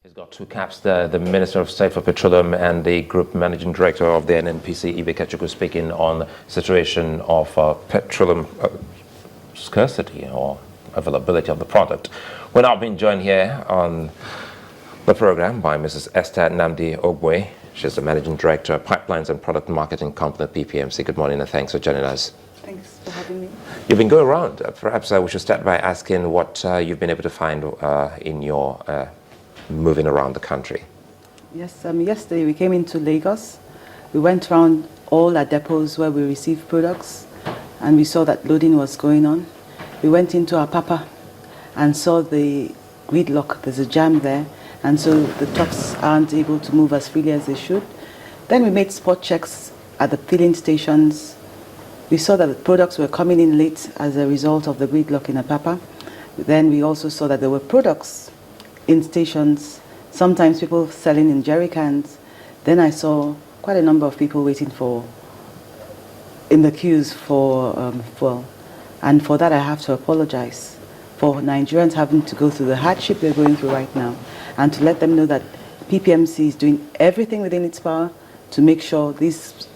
He's got two caps there, the Minister of State for Petroleum and the Group Managing Director of the NNPC, Ibe Kachukwu, speaking on the situation of petroleum scarcity or availability of the product. We're now being joined here on the program by Mrs. Esther Nnamdi Ogbue. She's the Managing Director of Pipelines and Product Marketing Company, PPMC. Good morning and thanks for joining us. Thanks for having me. You've been going around. Perhaps we should start by asking what you've been able to find in your moving around the country. Yes, yesterday we came into Lagos. We went around all our depots where we received products and we saw that loading was going on. We went into our Papa and saw the gridlock. There's a jam there, and so the trucks aren't able to move as freely as they should. Then we made spot checks at the filling stations. We saw that the products were coming in late as a result of the gridlock in Apapa. Then we also saw that there were products in stations, sometimes people selling in jerry cans. Then I saw quite a number of people waiting in the queues for fuel. And for that I have to apologize for Nigerians having to go through the hardship they're going through right now, and to let them know that PPMC is doing everything within its power to make sure these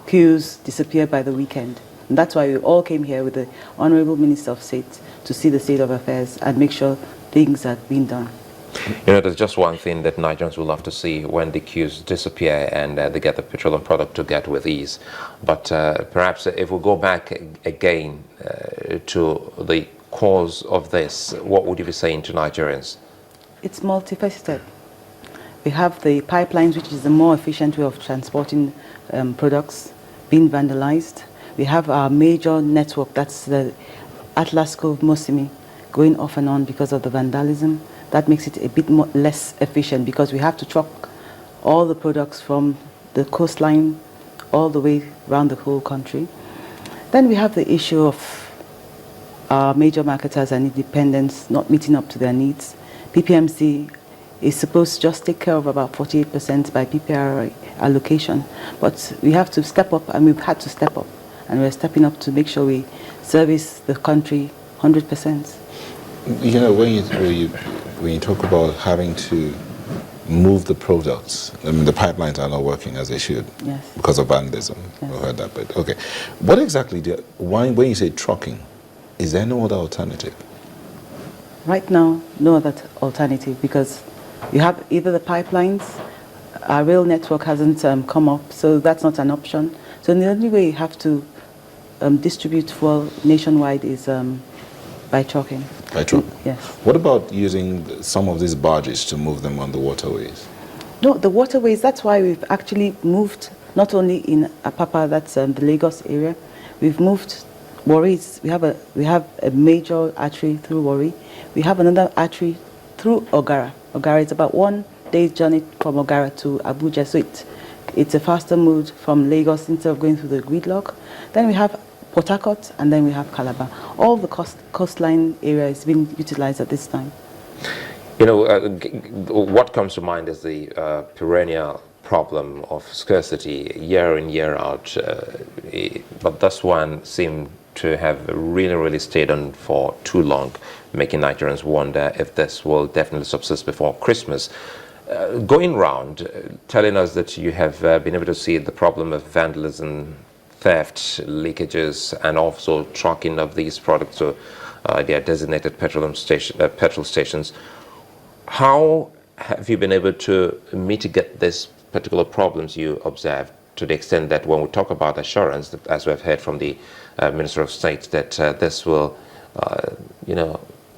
queues disappear by the weekend. And that's why we all came here with the Honorable Minister of State to see the state of affairs and make sure things are being done. You know, there's just one thing that Nigerians will love to see: when the queues disappear and they get the petroleum product to get with ease. But perhaps if we go back again to the cause of this, what would you be saying to Nigerians? It's multifaceted. We have the pipelines, which is the more efficient way of transporting products, being vandalized. We have our major network, that's the Atlas Cove Mosimi, going off and on because of the vandalism. That makes it a bit less efficient because we have to truck all the products from the coastline all the way around the whole country. Then we have the issue of our major marketers and independents not meeting up to their needs. PPMC is supposed to just take care of about 48% by PPR allocation, but we have to step up, and we've had to step up, and we're stepping up to make sure we service the country 100%. You know, when you talk about having to move the products, I mean, the pipelines are not working as they should. Yes. Because of vandalism. Yes. I heard that, but okay. What exactly when you say trucking, is there no other alternative? Right now, no other alternative, because you have either the pipelines, our rail network hasn't come up, so that's not an option. So the only way you have to distribute fuel nationwide is by trucking. By truck? Yes. What about using some of these barges to move them on the waterways? No, the waterways, that's why we've actually moved, not only in Apapa, that's the Lagos area, we've moved Warris. We have a major artery through Warri. We have another artery through Ogara. Ogara is about 1 day's journey from Ogara to Abuja, so it's a faster move from Lagos instead of going through the gridlock. Then we have Port Harcourt, and then we have Calabar. All the coastline area is being utilized at this time. You know, what comes to mind is the perennial problem of scarcity year in, year out. But this one seemed to have really stayed on for too long, making Nigerians wonder if this will definitely subsist before Christmas. Going round, telling us that you have been able to see the problem of vandalism, theft, leakages, and also trucking of these products to their designated petrol stations. How have you been able to mitigate these particular problems you observed, to the extent that when we talk about assurance, that, as we've heard from the Minister of State, that this will,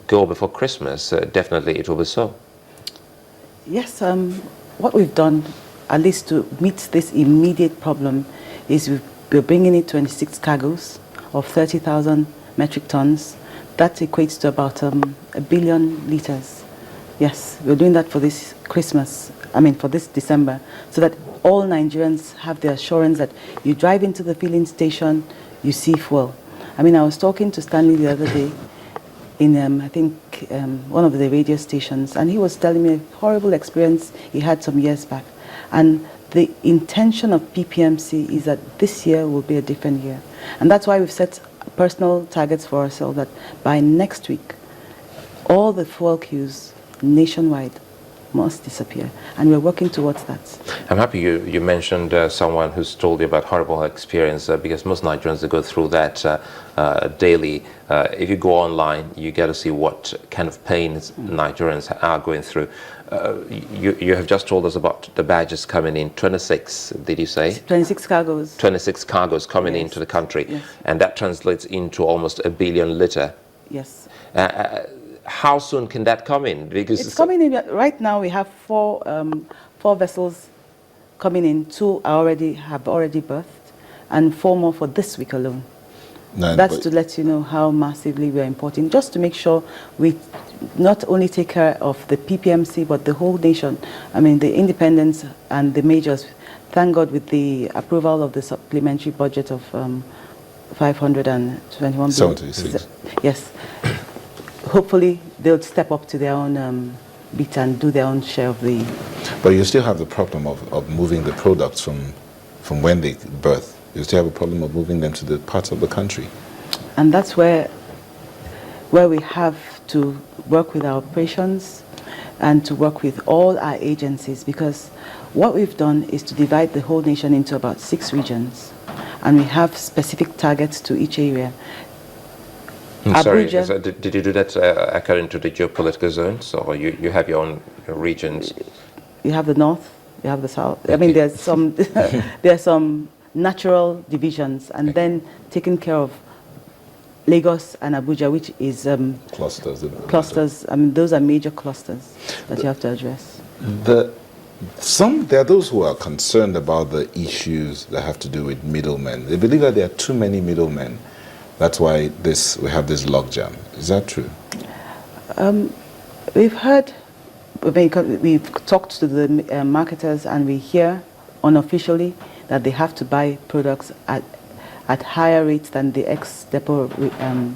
go before Christmas, definitely it will be so? Yes, what we've done, at least to meet this immediate problem, is we're bringing in 26 cargoes of 30,000 metric tons. That equates to about 1 billion liters. Yes, we're doing that for this for this December, so that all Nigerians have the assurance that you drive into the filling station, you see fuel. I mean, I was talking to Stanley the other day in, one of the radio stations, and he was telling me a horrible experience he had some years back. And the intention of PPMC is that this year will be a different year. And that's why we've set personal targets for ourselves, that by next week, all the fuel queues nationwide must disappear. And we're working towards that. I'm happy you mentioned someone who's told you about horrible experience because most Nigerians, they go through that daily. If you go online, you get to see what kind of pains Nigerians are going through. You have just told us about the badges coming in, 26, did you say? 26 cargoes. 26 cargoes coming into the country, yes. and that translates into almost 1 billion litre. Yes. How soon can that come in? Because it's coming in right now. We have four vessels coming in. 2 have already berthed, and 4 more for this week alone. That's to let you know how massively we are importing, just to make sure we not only take care of the PPMC but the whole nation. I mean, the independents and the majors. Thank God, with the approval of the supplementary budget of 521 76. Yes. Hopefully, they'll step up to their own bit and do their own share of the... But you still have the problem of moving the products from when they birth. You still have a problem of moving them to the parts of the country. And that's where we have to work with our operations and to work with all our agencies, because what we've done is to divide the whole nation into about 6 regions, and we have specific targets to each area. Sorry, did you do that according to the geopolitical zones, or you have your own regions? You have the north, you have the south. Okay. I mean, there's some there are some natural divisions, and then taking care of Lagos and Abuja, which is clusters. Clusters. I mean, those are major clusters that you have to address. There are those who are concerned about the issues that have to do with middlemen. They believe that there are too many middlemen. That's why we have this logjam. Is that true? We've heard, we've talked to the marketers, and we hear unofficially that they have to buy products at higher rates than the ex-depot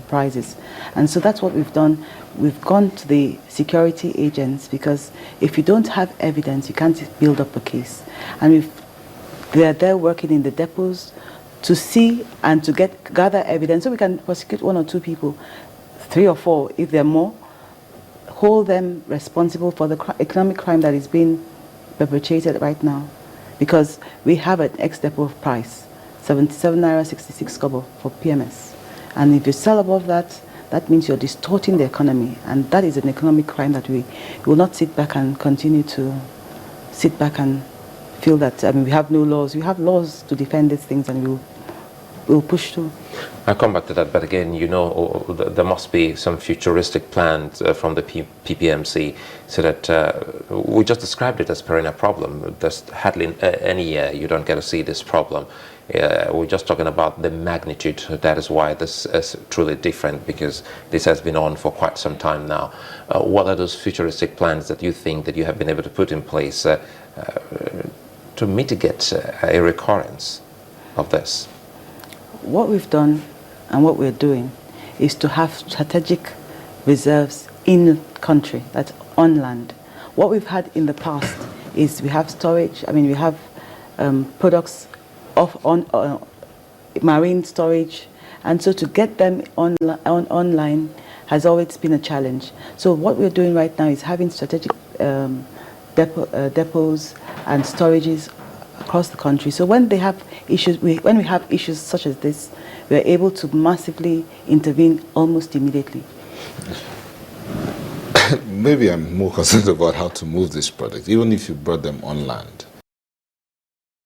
prices. And so that's what we've done. We've gone to the security agents, because if you don't have evidence, you can't build up a case. And they're there working in the depots to see and to gather evidence, so we can prosecute 1 or 2 people, 3 or 4 if there are more, hold them responsible for the economic crime that is being perpetrated right now. Because we have an ex-depot price, 77 naira 66 kobo for PMS. And if you sell above that, that means you're distorting the economy. And that is an economic crime that we will not sit back and continue to sit back and feel that, I mean, we have no laws. We have laws to defend these things, and we'll push through. I'll come back to that, but again, you know, there must be some futuristic plans from the PPMC, so that we just described it as perennial problem. There's hardly any year you don't get to see this problem. We're just talking about the magnitude. That is why this is truly different, because this has been on for quite some time now. What are those futuristic plans that you think that you have been able to put in place to mitigate a recurrence of this? What we've done and what we're doing is to have strategic reserves in country, that's on land. What we've had in the past is we have storage. I mean, we have products on marine storage, and so to get them online has always been a challenge. So what we're doing right now is having strategic depots and storages across the country. So when they have issues, when we have issues such as this, we are able to massively intervene almost immediately. Maybe I'm more concerned about how to move this product, even if you brought them on land.